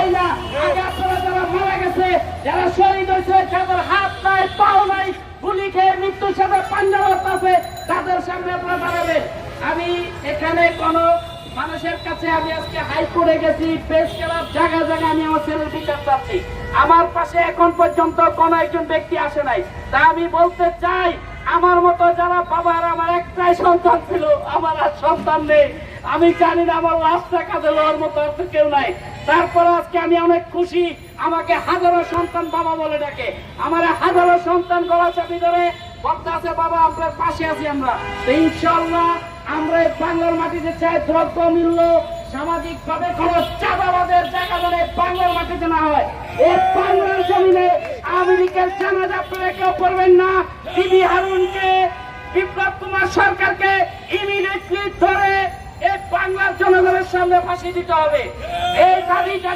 চাই না। আগে আপনারা যারা মারা গেছে, যারা শহীদ হয়েছে, যাদের হাত নাই পাও নাই, গুলি খেয়ে মৃত্যুর সাথে পাঞ্জাবত আছে, তাদের সামনে আপনারা দাঁড়াবেন। আমি এখানে কোনো মানুষের কাছে আমি আজকে হাইকোর্টে গেছি, প্রেস ক্লাব জায়গা জায়গায় আমি আমার ছেলের বিচার চাচ্ছি। আমার পাশে এখন পর্যন্ত কোন একজন ব্যক্তি আসে নাই। তা আমি বলতে চাই, আমার মতো যারা বাবার, আমার একটাই সন্তান ছিল, আমার আর সন্তান নেই। আমি জানি না আমার লাশটা কাঁদে লওয়ার মতো আর তো কেউ নাই। তারপর আজকে আমি অনেক খুশি, আমাকে হাজারো সন্তান বাবা বলে ডাকে। আমার হাজারো সন্তান গলা চাপি ধরে বলতে আছে, বাবা আপনার পাশে আছি আমরা। তো ইনশাআল্লাহ আমরা এই বাংলার মাটিতে চাই দ্রব্য মূল্য, সামাজিক ভাবে কোন চাঁদাবাদের জায়গা ধরে বাংলার মাটিতে না হয়। এই বাংলার জমিনে আমেরিকার জানাজা আপনারা কেউ করবেন না। বিবি হারুনকে, বিপ্লব কুমার সরকারকে ইমিডিয়েটলি ধরে এই বাংলার জনগণের সামনে ফাঁসি দিতে হবে। এই দাবি